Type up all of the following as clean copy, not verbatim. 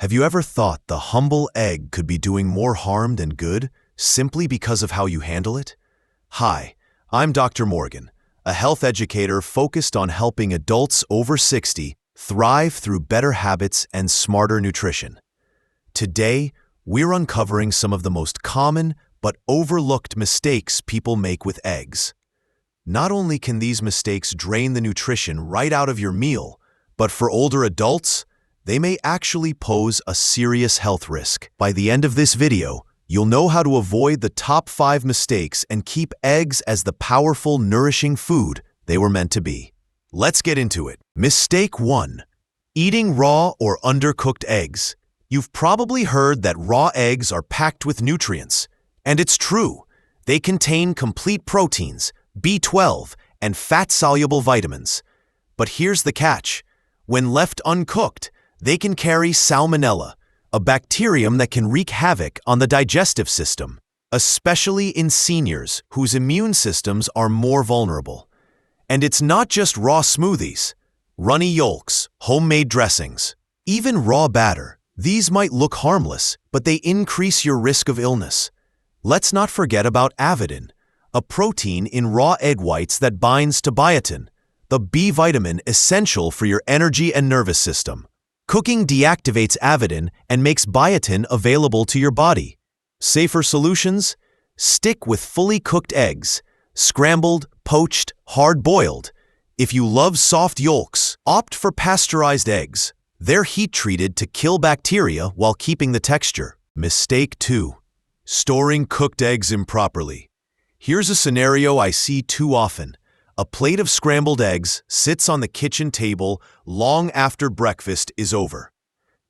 Have you ever thought the humble egg could be doing more harm than good simply because of how you handle it? Hi, I'm Dr. Morgan, a health educator focused on helping adults over 60 thrive through better habits and smarter nutrition. Today, we're uncovering some of the most common but overlooked mistakes people make with eggs. Not only can these mistakes drain the nutrition right out of your meal, but for older adults, they may actually pose a serious health risk. By the end of this video, you'll know how to avoid the top 5 mistakes and keep eggs as the powerful, nourishing food they were meant to be. Let's get into it. Mistake 1. Eating raw or undercooked eggs. You've probably heard that raw eggs are packed with nutrients, and it's true. They contain complete proteins, B12, and fat-soluble vitamins. But here's the catch. When left uncooked, they can carry salmonella, a bacterium that can wreak havoc on the digestive system, especially in seniors whose immune systems are more vulnerable. And it's not just raw smoothies, runny yolks, homemade dressings, even raw batter. These might look harmless, but they increase your risk of illness. Let's not forget about avidin, a protein in raw egg whites that binds to biotin, the B vitamin essential for your energy and nervous system. Cooking deactivates avidin and makes biotin available to your body. Safer solutions? Stick with fully cooked eggs, scrambled, poached, hard-boiled. If you love soft yolks, opt for pasteurized eggs. They're heat-treated to kill bacteria while keeping the texture. Mistake 2. Storing cooked eggs improperly. Here's a scenario I see too often. A plate of scrambled eggs sits on the kitchen table long after breakfast is over.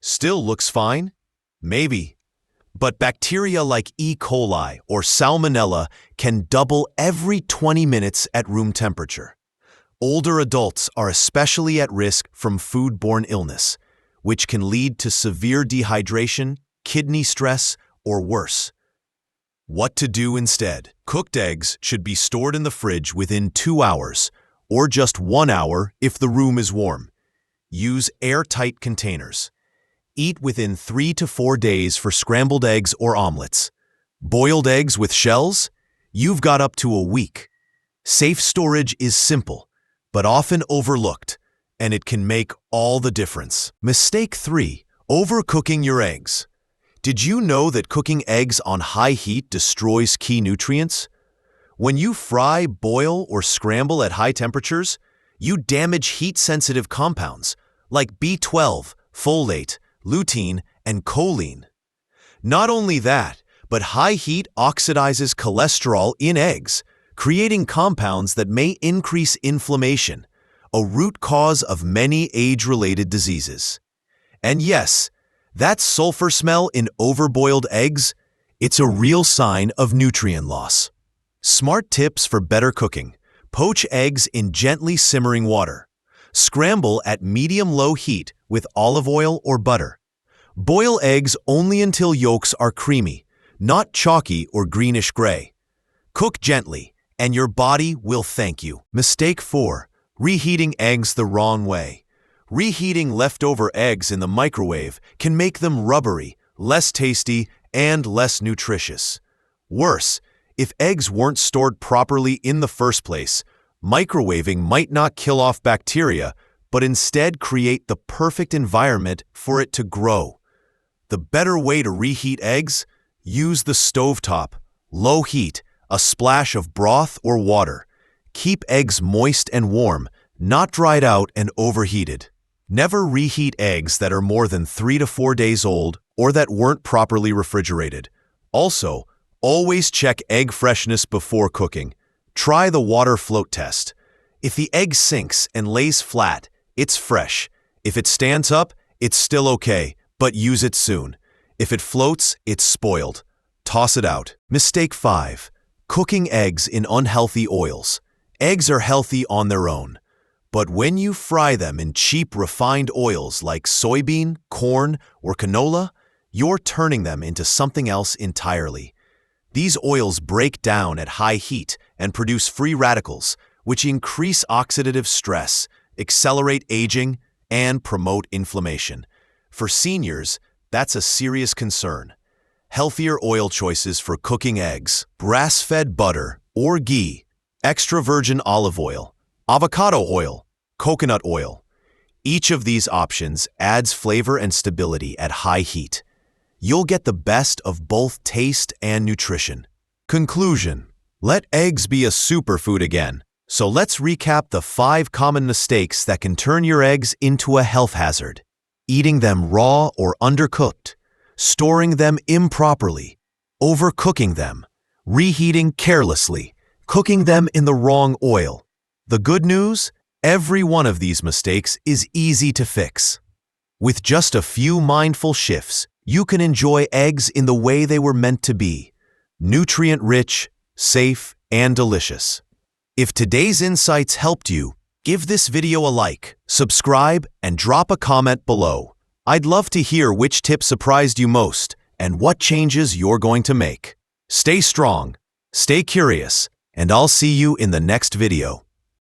Still looks fine? Maybe. But bacteria like E. coli or salmonella can double every 20 minutes at room temperature. Older adults are especially at risk from foodborne illness, which can lead to severe dehydration, kidney stress, or worse. What to do instead? Cooked eggs should be stored in the fridge within 2 hours, or just 1 hour if the room is warm. Use airtight containers. Eat within 3 to 4 days for scrambled eggs or omelets. Boiled eggs with shells? You've got up to a week. Safe storage is simple, but often overlooked, and it can make all the difference. Mistake 3. Overcooking your eggs. Did you know that cooking eggs on high heat destroys key nutrients? When you fry, boil, or scramble at high temperatures, you damage heat-sensitive compounds like B12, folate, lutein, and choline. Not only that, but high heat oxidizes cholesterol in eggs, creating compounds that may increase inflammation, a root cause of many age-related diseases. And yes, that sulfur smell in overboiled eggs, it's a real sign of nutrient loss. Smart tips for better cooking. Poach eggs in gently simmering water. Scramble at medium-low heat with olive oil or butter. Boil eggs only until yolks are creamy, not chalky or greenish-gray. Cook gently, and your body will thank you. Mistake 4. Reheating eggs the wrong way. Reheating leftover eggs in the microwave can make them rubbery, less tasty, and less nutritious. Worse, if eggs weren't stored properly in the first place, microwaving might not kill off bacteria, but instead create the perfect environment for it to grow. The better way to reheat eggs? Use the stovetop. Low heat, a splash of broth or water. Keep eggs moist and warm, not dried out and overheated. Never reheat eggs that are more than 3 to 4 days old or that weren't properly refrigerated. Also, always check egg freshness before cooking. Try the water float test. If the egg sinks and lays flat, it's fresh. If it stands up, it's still okay, but use it soon. If it floats, it's spoiled. Toss it out. Mistake 5. Cooking eggs in unhealthy oils. Eggs are healthy on their own. But when you fry them in cheap refined oils like soybean, corn, or canola, you're turning them into something else entirely. These oils break down at high heat and produce free radicals, which increase oxidative stress, accelerate aging, and promote inflammation. For seniors, That's a serious concern. Healthier oil choices for cooking eggs, grass-fed butter or ghee, extra virgin olive oil, avocado oil, coconut oil. Each of these options adds flavor and stability at high heat. You'll get the best of both taste and nutrition. Conclusion: let eggs be a superfood again. So let's recap the 5 common mistakes that can turn your eggs into a health hazard. Eating them raw or undercooked, storing them improperly, overcooking them, reheating carelessly, cooking them in the wrong oil. The good news? Every one of these mistakes is easy to fix. With just a few mindful shifts, you can enjoy eggs in the way they were meant to be: nutrient-rich, safe, and delicious. If today's insights helped you, give this video a like, subscribe, and drop a comment below. I'd love to hear which tip surprised you most and what changes you're going to make. Stay strong, stay curious, and I'll see you in the next video.